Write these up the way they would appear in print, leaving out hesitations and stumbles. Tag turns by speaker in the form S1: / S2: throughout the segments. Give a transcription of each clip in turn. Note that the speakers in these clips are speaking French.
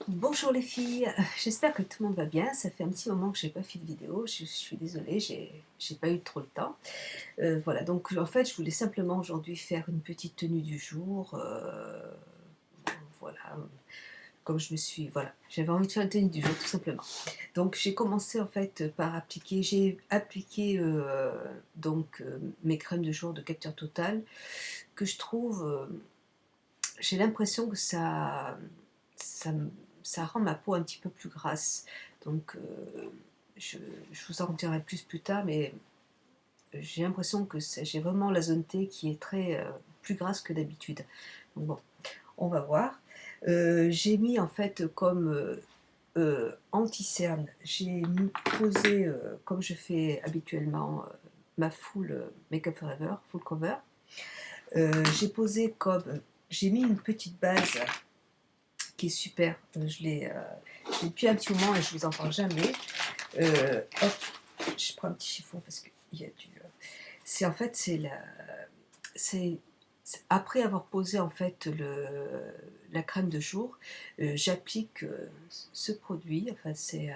S1: Bonjour les filles, j'espère que tout le monde va bien. Ça fait un petit moment que j'ai pas fait de vidéo, je suis désolée, j'ai pas eu trop le temps. Voilà, donc en fait, je voulais simplement aujourd'hui faire une petite tenue du jour. Voilà, comme je me suis, voilà, j'avais envie de faire une tenue du jour tout simplement. Donc j'ai commencé en fait par appliquer, j'ai appliqué mes crèmes de jour de Capture Total que je trouve, j'ai l'impression que ça, ça rend ma peau un petit peu plus grasse. Donc, je, je vous en dirai plus tard, mais j'ai l'impression que j'ai vraiment la zone T qui est plus grasse que d'habitude. Donc bon, on va voir. J'ai mis en fait comme anti-cerne, posé comme je fais habituellement ma full Make-up Forever, full cover. J'ai posé comme, j'ai mis une petite base qui est super. Je l'ai depuis un petit moment et je vous en parle jamais. Hop, je prends un petit chiffon parce qu'il y a du. C'est en fait c'est après avoir posé en fait la crème de jour, j'applique ce produit. Enfin c'est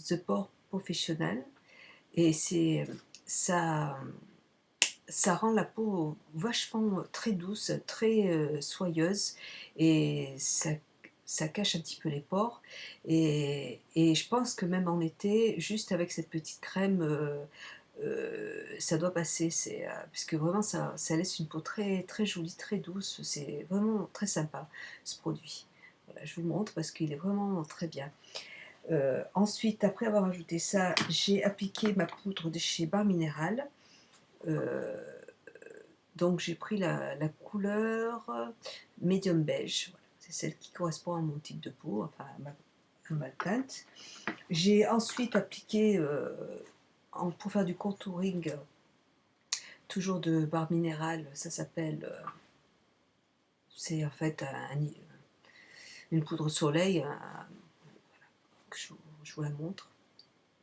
S1: The Pore Professional et ça ça rend la peau vachement très douce, très soyeuse et ça cache un petit peu les pores et je pense que même en été, juste avec cette petite crème, ça doit passer, parce que vraiment ça laisse une peau très, très jolie, très douce, c'est vraiment très sympa ce produit. Voilà, je vous le montre parce qu'il est vraiment très bien. Ensuite, après avoir ajouté ça, j'ai appliqué ma poudre de chez Bar Minéral. Euh, donc j'ai pris la couleur médium beige, voilà. C'est celle qui correspond à mon type de peau, enfin à ma teinte. J'ai ensuite appliqué, pour faire du contouring, toujours de Barbe Minéral, ça s'appelle, c'est en fait une poudre soleil, je vous la montre.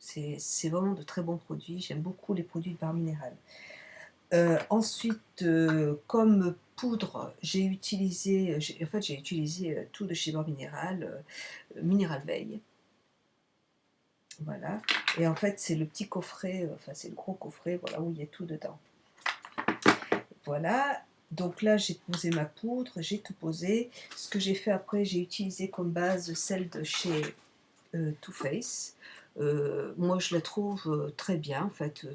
S1: C'est vraiment de très bons produits, j'aime beaucoup les produits de Barbe Minéral. Ensuite, comme poudre, j'ai utilisé tout de chez Bord Minéral, Minéral Veil. Voilà. Et en fait, c'est le petit coffret, enfin, c'est le gros coffret, voilà, où il y a tout dedans. Voilà. Donc là, j'ai posé ma poudre, j'ai tout posé. Ce que j'ai fait après, j'ai utilisé comme base celle de chez Too Faced. Moi, je la trouve très bien. En fait,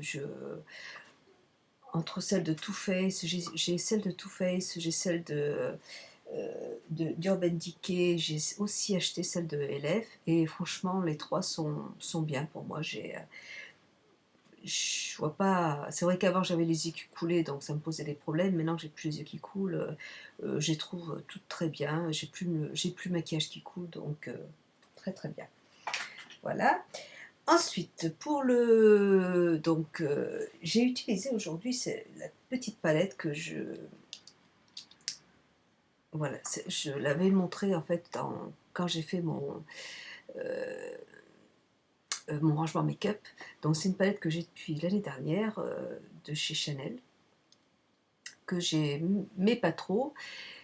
S1: entre celle de Too Faced, j'ai celle de Too Faced, j'ai celle d'Urban Decay, j'ai aussi acheté celle de LF et franchement les trois sont bien pour moi. Je vois pas, c'est vrai qu'avant j'avais les yeux qui coulaient donc ça me posait des problèmes. Maintenant que j'ai plus les yeux qui coulent, je les trouve toutes très bien. J'ai plus le maquillage qui coule donc très très bien. Voilà. Ensuite, j'ai utilisé aujourd'hui c'est la petite palette que voilà, je l'avais montré en fait quand j'ai fait euh, mon rangement make-up. Donc c'est une palette que j'ai depuis l'année dernière de chez Chanel, que mais pas trop.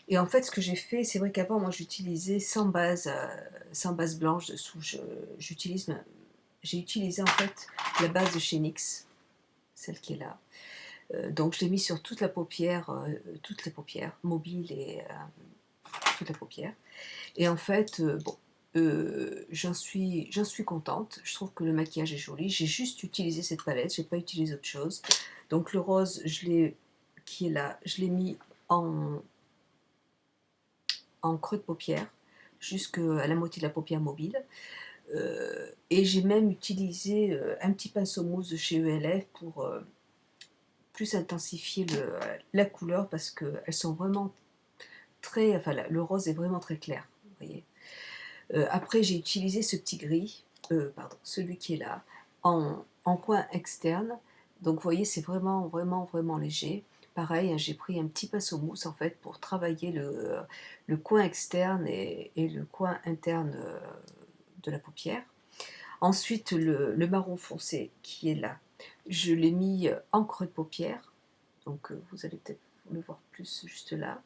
S1: Et en fait, ce que j'ai fait, c'est vrai qu'avant, moi, j'utilisais sans base blanche dessous. J'ai utilisé en fait la base de chez NYX, celle qui est là. Donc je l'ai mis sur toute la paupière, toutes les paupières, mobiles et toute la paupière. Et en fait, bon, j'en suis contente. Je trouve que le maquillage est joli. J'ai juste utilisé cette palette, j'ai pas utilisé autre chose. Donc le rose, qui est là, je l'ai mis en, en creux de paupière, jusqu'à la moitié de la paupière mobile. Et j'ai même utilisé un petit pinceau mousse de chez ELF pour plus intensifier la couleur parce qu'elles sont vraiment très. Enfin, le rose est vraiment très clair. Vous voyez. Après, j'ai utilisé ce petit gris, pardon, celui qui est là, en coin externe. Donc, vous voyez, c'est vraiment, vraiment, vraiment léger. Pareil, hein, j'ai pris un petit pinceau mousse en fait pour travailler le coin externe et le coin interne de la paupière. Ensuite, le marron foncé qui est là, je l'ai mis en creux de paupière. Donc, vous allez peut-être le voir plus juste là.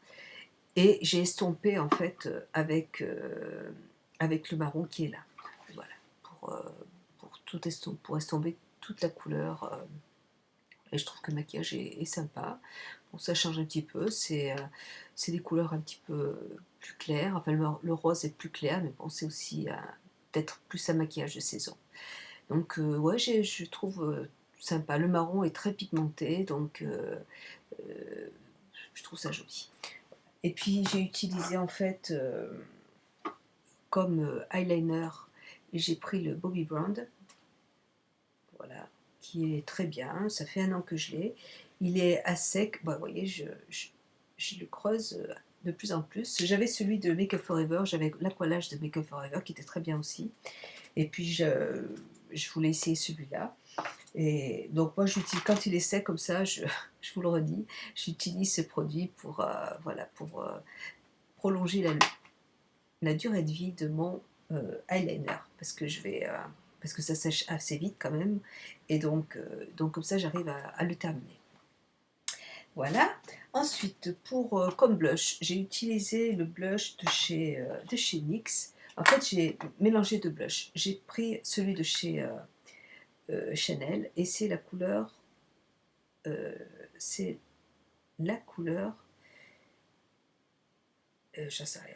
S1: Et j'ai estompé en fait avec le marron qui est là. Voilà, pour estomper toute la couleur. Et je trouve que le maquillage est sympa. Bon, ça change un petit peu, c'est des couleurs un petit peu plus claires. Enfin, le rose est plus clair, mais bon, c'est aussi peut-être plus un maquillage de saison. Donc, ouais, je trouve sympa. Le marron est très pigmenté, donc je trouve ça joli. Et puis, j'ai utilisé en fait comme eyeliner, j'ai pris le Bobbi Brown, voilà, qui est très bien. Ça fait 1 an que je l'ai. Il est à sec. Bon, vous voyez, je le creuse de plus en plus. J'avais celui de Make Up Forever, j'avais l'aqualage de Make Up Forever qui était très bien aussi. Et puis je voulais essayer celui-là. Et donc moi j'utilise, quand il est sec comme ça, je vous le redis, j'utilise ce produit pour, voilà, pour prolonger la durée de vie de mon eyeliner. Parce que ça sèche assez vite quand même. Et donc comme ça j'arrive à le terminer. Voilà. Ensuite, comme blush, j'ai utilisé le blush de chez NYX. En fait, j'ai mélangé deux blushs. J'ai pris celui de chez Chanel et euh, c'est la couleur, j'en sais rien.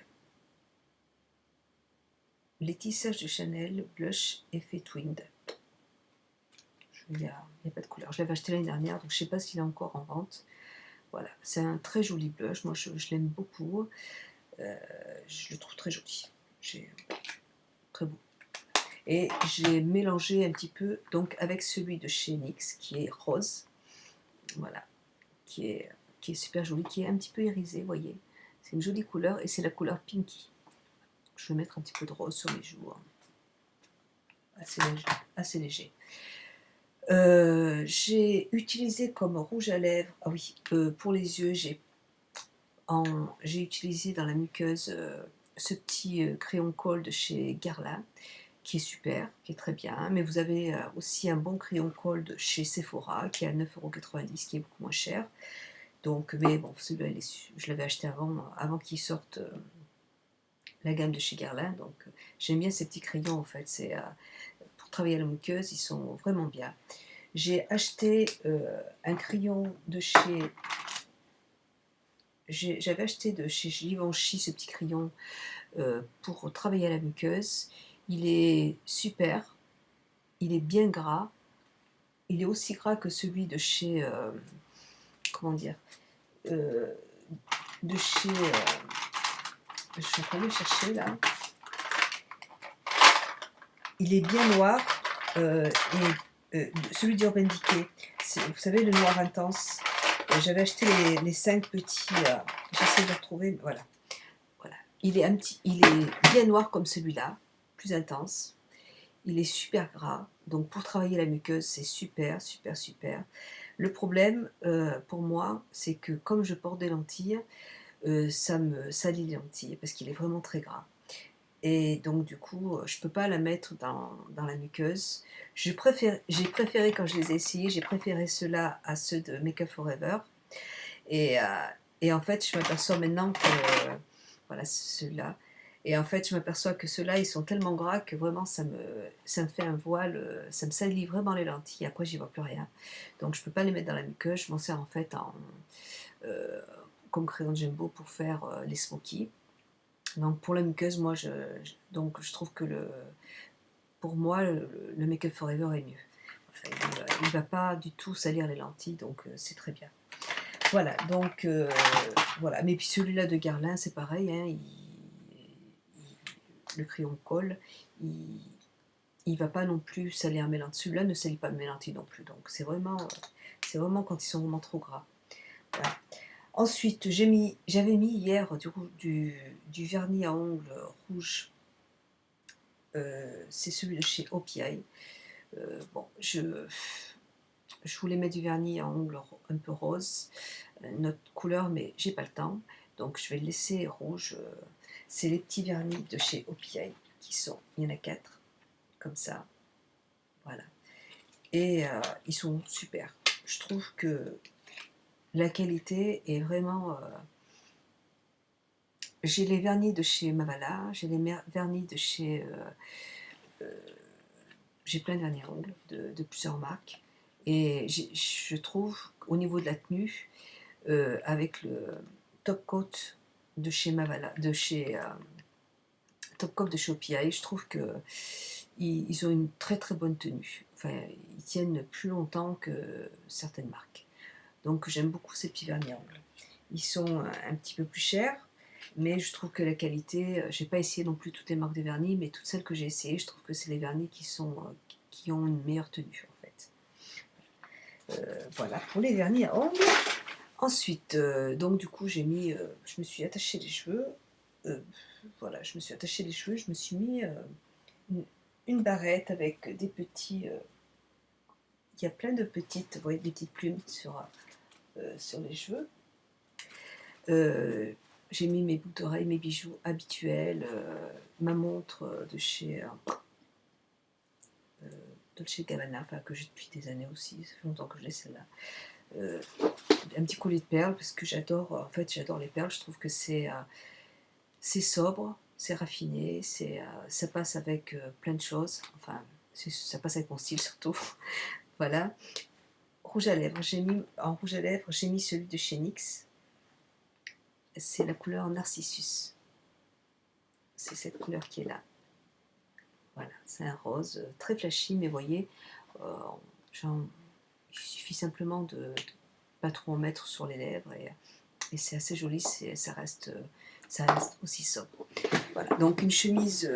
S1: Les tissages de Chanel, blush effet Twind. Il n'y a pas de couleur. Je l'avais acheté l'année dernière, donc je ne sais pas s'il est encore en vente. Voilà, c'est un très joli blush. Moi, je l'aime beaucoup. Je le trouve très joli. Très beau. Et j'ai mélangé un petit peu donc avec celui de chez NYX qui est rose. Voilà, qui est super joli, qui est un petit peu irisé, vous voyez. C'est une jolie couleur et c'est la couleur Pinky. Je vais mettre un petit peu de rose sur mes joues. Assez léger. Assez léger. J'ai utilisé comme rouge à lèvres, ah oui, pour les yeux, j'ai utilisé dans la muqueuse ce petit crayon colle de chez Guerlain, qui est super, qui est très bien. Mais vous avez aussi un bon crayon colle de chez Sephora, qui est à 9,90 €, qui est beaucoup moins cher. Donc, mais bon, celui-là, je l'avais acheté avant qu'il sorte la gamme de chez Guerlain. Donc, j'aime bien ces petits crayons, en fait. Pour travailler à la muqueuse, ils sont vraiment bien. J'ai acheté un crayon de chez... J'avais acheté de chez Givenchy ce petit crayon pour travailler à la muqueuse. Il est super, il est bien gras. Il est aussi gras que celui de chez... comment dire de chez... je suis en train de le chercher là. Il est bien noir. Celui d'Urban Decay, vous savez, le noir intense. J'avais acheté les 5 petits. J'essaie de le retrouver. Voilà. Il est bien noir comme celui-là, plus intense. Il est super gras. Donc pour travailler la muqueuse, c'est super, super, super. Le problème pour moi, c'est que comme je porte des lentilles, ça me salit les lentilles parce qu'il est vraiment très gras. Et donc du coup, je ne peux pas la mettre dans la muqueuse. J'ai préféré, quand je les ai essayés, j'ai préféré ceux-là à ceux de Make Up Forever. Et, en fait, je m'aperçois maintenant que... voilà, ceux-là. Et en fait, je m'aperçois que ceux-là, ils sont tellement gras que vraiment, ça me fait un voile, ça me salit vraiment les lentilles. Après, j'y vois plus rien. Donc, je ne peux pas les mettre dans la muqueuse. Je m'en sers en fait comme crayon de Jumbo pour faire les smokies. Donc pour la muqueuse, moi, donc je trouve que pour moi, le Make Up Forever est mieux. Enfin, il ne va pas du tout salir les lentilles, donc c'est très bien. Voilà, donc voilà. Mais puis celui-là de Guerlain, c'est pareil, hein, le crayon colle, il va pas non plus salir mes lentilles. Celui-là ne salit pas mes lentilles non plus, donc c'est vraiment quand ils sont vraiment trop gras. Voilà. Ensuite, j'avais mis hier du vernis à ongles rouge. C'est celui de chez OPI. Bon, je voulais mettre du vernis à ongles un peu rose, notre couleur, mais j'ai pas le temps. Donc je vais le laisser rouge. C'est les petits vernis de chez OPI il y en a 4, comme ça. Voilà. Et ils sont super. Je trouve que la qualité est vraiment j'ai les vernis de chez Mavala, j'ai les vernis de chez... j'ai plein de vernis à ongles de plusieurs marques. Et je trouve, au niveau de la tenue, avec le top coat de chez Mavala, de chez top coat de chez OPI, je trouve que ils ont une très très bonne tenue. Enfin, ils tiennent plus longtemps que certaines marques. Donc j'aime beaucoup ces petits vernis à ongles. Ils sont un petit peu plus chers, mais je trouve que la qualité, j'ai pas essayé non plus toutes les marques de vernis, mais toutes celles que j'ai essayées, je trouve que c'est les vernis qui ont une meilleure tenue en fait. Voilà pour les vernis à ongles. Ensuite, donc du coup, je me suis attaché les cheveux. Voilà, je me suis attaché les cheveux, je me suis mis une barrette avec des petits. Il y a plein de petites, vous voyez, des petites plumes sur les cheveux. J'ai mis mes boucles d'oreilles, mes bijoux habituels, ma montre de chez Dolce Gabbana, enfin, que j'ai depuis des années aussi, ça fait longtemps que je l'ai celle-là. Un petit collier de perles parce que j'adore, en fait j'adore les perles, je trouve que c'est sobre, c'est raffiné, ça passe avec plein de choses, enfin ça passe avec mon style surtout. Voilà. Rouge à lèvres, en rouge à lèvres j'ai mis celui de chez NYX, c'est la couleur Narcissus, c'est cette couleur qui est là. Voilà, c'est un rose très flashy, mais vous voyez, il suffit simplement de pas trop en mettre sur les lèvres et c'est assez joli, ça reste aussi sobre. Voilà, donc une chemise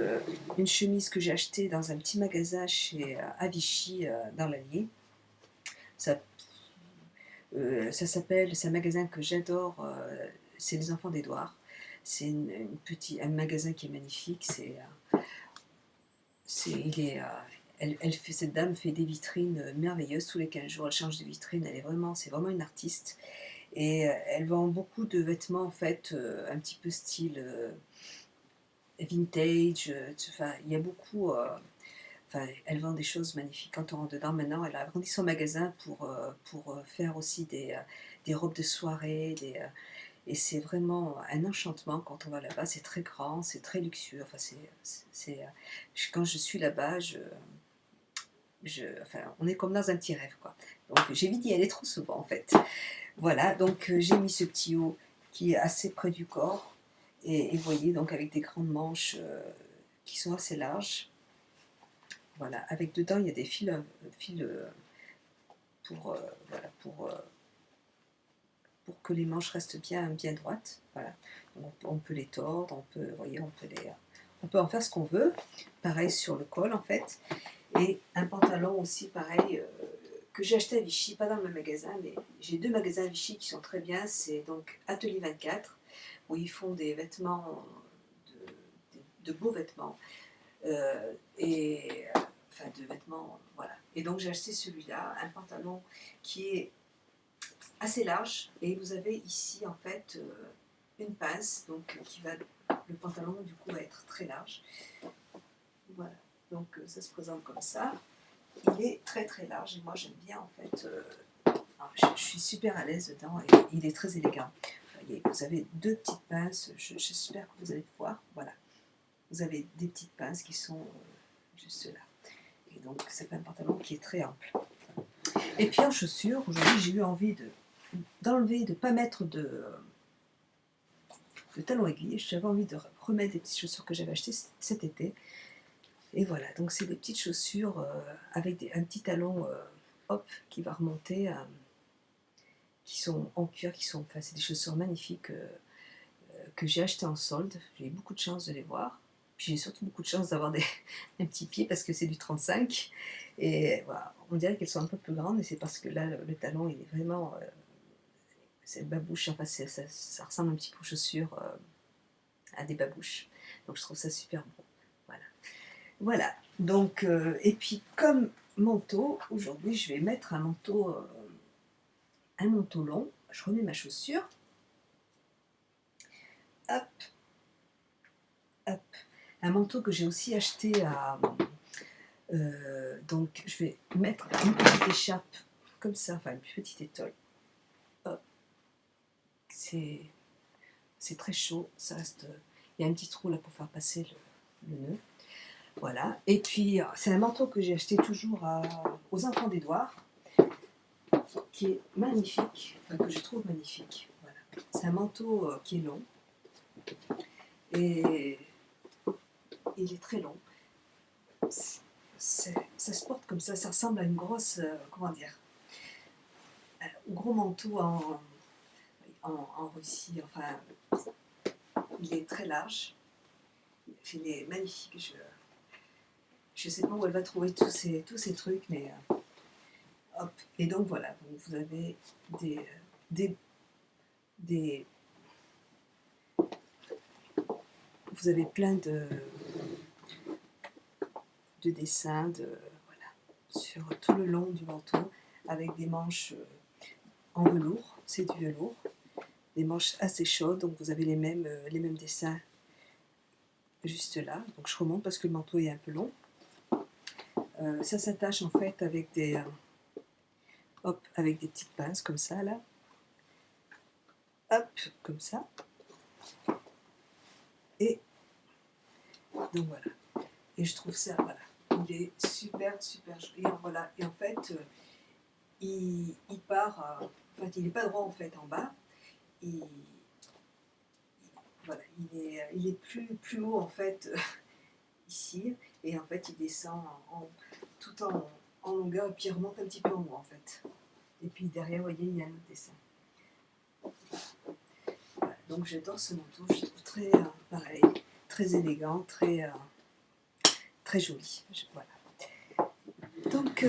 S1: que j'ai achetée dans un petit magasin chez Vichy dans l'Allier. Ça s'appelle, c'est un magasin que j'adore, c'est Les Enfants d'Édouard. C'est un magasin qui est magnifique, cette dame fait des vitrines merveilleuses tous les 15 jours, elle change de vitrine, c'est vraiment une artiste. Et elle vend beaucoup de vêtements en fait, un petit peu style vintage, enfin il y a beaucoup, enfin elle vend des choses magnifiques quand on rentre dedans. Maintenant elle a agrandi son magasin pour faire aussi des robes de soirée, et c'est vraiment un enchantement quand on va là-bas, c'est très grand, c'est très luxueux, enfin quand je suis là-bas, enfin, on est comme dans un petit rêve quoi. Donc j'évite d'y aller trop souvent en fait. Voilà, donc j'ai mis ce petit haut qui est assez près du corps, et vous voyez, donc avec des grandes manches qui sont assez larges. Voilà, avec dedans il y a des fils pour, voilà, pour que les manches restent bien droites. Voilà, donc on peut les tordre, vous voyez, on peut en faire ce qu'on veut. Pareil sur le col en fait, et un pantalon aussi pareil. Que j'ai acheté à Vichy, pas dans le même magasin, mais j'ai deux magasins à Vichy qui sont très bien. C'est donc Atelier 24, où ils font des vêtements, de beaux vêtements, enfin de vêtements, voilà. Et donc j'ai acheté celui-là, un pantalon qui est assez large, et vous avez ici en fait une pince, donc le pantalon du coup va être très large. Voilà, donc ça se présente comme ça. Il est très très large et moi j'aime bien en fait, je suis super à l'aise dedans et il est très élégant. Vous avez deux petites pinces, j'espère que vous allez voir, voilà. Vous avez des petites pinces qui sont juste là. Et donc c'est un pantalon qui est très ample. Et puis en chaussures, aujourd'hui j'ai eu envie d'enlever, de ne pas mettre de talons aiguilles. J'avais envie de remettre des petites chaussures que j'avais achetées cet été. Et voilà, donc c'est des petites chaussures avec un petit talon hop qui va remonter, qui sont en cuir, enfin, c'est des chaussures magnifiques que j'ai achetées en solde. J'ai eu beaucoup de chance de les voir. Puis j'ai surtout beaucoup de chance d'avoir des petits pieds parce que c'est du 35. Et voilà, on dirait qu'elles sont un peu plus grandes, et c'est parce que là le talon il est vraiment, c'est babouche, enfin ça ressemble un petit peu aux chaussures à des babouches. Donc je trouve ça super beau. Voilà. Voilà, donc, et puis comme manteau, aujourd'hui je vais mettre un manteau long. Je remets ma chaussure. Hop, hop. Un manteau que j'ai aussi acheté donc je vais mettre une petite écharpe comme ça, enfin une petite étole. Hop. C'est c'est très chaud, ça reste, il y a un petit trou là pour faire passer le nœud. Voilà, et puis c'est un manteau que j'ai acheté toujours aux Enfants d'Édouard, qui est magnifique, enfin, que je trouve magnifique. Voilà. C'est un manteau qui est long, et il est très long. Ça se porte comme ça ressemble à une grosse, comment dire, un gros manteau en Russie, enfin, il est très large, il est magnifique. Je ne sais pas où elle va trouver tous ces trucs, mais hop. Et donc voilà, vous avez des, vous avez plein de dessins voilà, sur tout le long du manteau, avec des manches en velours, c'est du velours, des manches assez chaudes, donc vous avez les mêmes dessins juste là. Donc je remonte parce que le manteau est un peu long. Ça s'attache en fait avec avec des petites pinces comme ça là. Hop, comme ça. Et donc voilà. Et je trouve ça, voilà, il est super joli. Voilà. Et en fait, il part, en fait, il n'est pas droit en fait en bas. Voilà, il est plus haut en fait ici, et en fait il descend tout en longueur, et puis il remonte un petit peu en haut en fait. Et puis derrière, vous voyez, il y a un autre dessin. Voilà, donc j'adore ce manteau, je trouve très, pareil, très élégant, très joli. Voilà. Donc,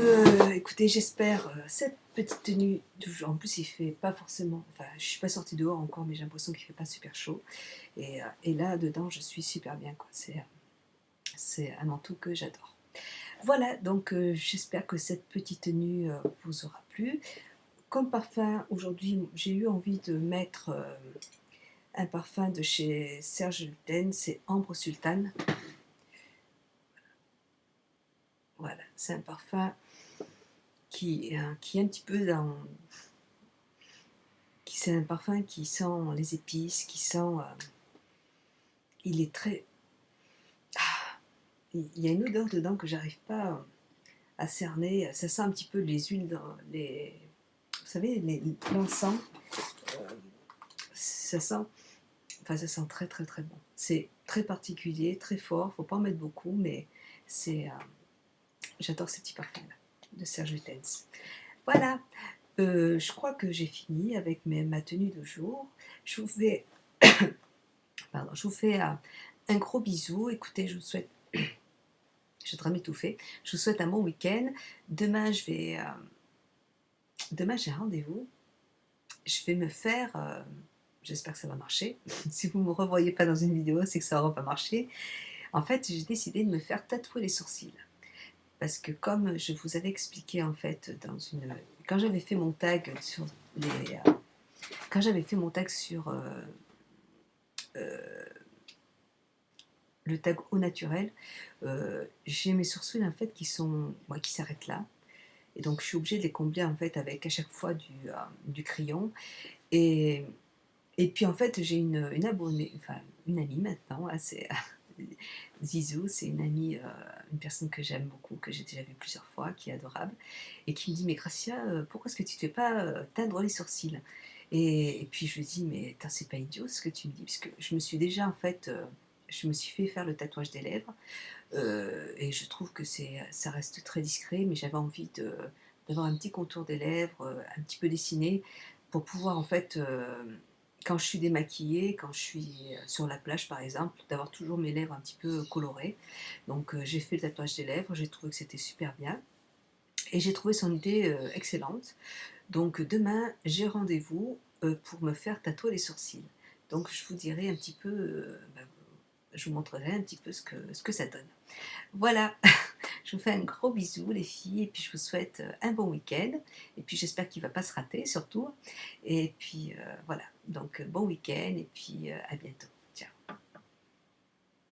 S1: écoutez, j'espère cette petite tenue. En plus, il fait pas forcément. Enfin, je suis pas sortie dehors encore, mais j'ai l'impression qu'il fait pas super chaud. Et là, dedans, je suis super bien, quoi. C'est un manteau que j'adore. Voilà, donc j'espère que cette petite tenue vous aura plu. Comme parfum, aujourd'hui, j'ai eu envie de mettre un parfum de chez Serge Lutens, c'est Ambre Sultane. Voilà, c'est un parfum qui est un petit peu dans... C'est un parfum qui sent les épices, qui sent... il est très... il y a une odeur dedans que j'arrive pas à cerner. Ça sent un petit peu les huiles dans les... Vous savez, l'encens. Ça sent... Enfin, ça sent très bon. C'est très particulier, très fort. Faut pas en mettre beaucoup, mais c'est... j'adore ces petits parfums-là, de Serge Lutens. Voilà. Je crois que j'ai fini avec ma tenue de jour. Je vous fais, pardon, je vous fais un gros bisou. Écoutez, je vous souhaite, je suis en train de m'étouffer. Je vous souhaite un bon week-end. Demain, demain j'ai un rendez-vous. Je vais me faire, j'espère que ça va marcher. Si vous ne me revoyez pas dans une vidéo, c'est que ça n'aura pas marché. En fait, j'ai décidé de me faire tatouer les sourcils. Parce que comme je vous avais expliqué en fait quand j'avais fait mon tag sur le tag au naturel, j'ai mes sourcils en fait qui s'arrêtent là, et donc je suis obligée de les combler en fait avec à chaque fois du crayon, et puis en fait j'ai une abonnée, enfin une amie maintenant, hein, c'est Zizou, c'est une amie, une personne que j'aime beaucoup, que j'ai déjà vue plusieurs fois, qui est adorable, et qui me dit: mais Gracia, pourquoi est-ce que tu ne te fais pas teindre les sourcils? Et puis je lui dis: mais c'est pas idiot ce que tu me dis, parce que je me suis déjà en fait, je me suis fait faire le tatouage des lèvres, et je trouve que ça reste très discret, mais j'avais envie d'avoir un petit contour des lèvres, un petit peu dessiné, pour pouvoir en fait, quand je suis démaquillée, quand je suis sur la plage par exemple, d'avoir toujours mes lèvres un petit peu colorées. Donc j'ai fait le tatouage des lèvres, j'ai trouvé que c'était super bien, et j'ai trouvé son idée excellente. Donc demain, j'ai rendez-vous pour me faire tatouer les sourcils. Donc je vous dirai un petit peu, je vous montrerai un petit peu ce que ça donne. Voilà, je vous fais un gros bisou les filles, et puis je vous souhaite un bon week-end, et puis j'espère qu'il ne va pas se rater surtout. Et puis voilà, donc bon week-end, et puis à bientôt.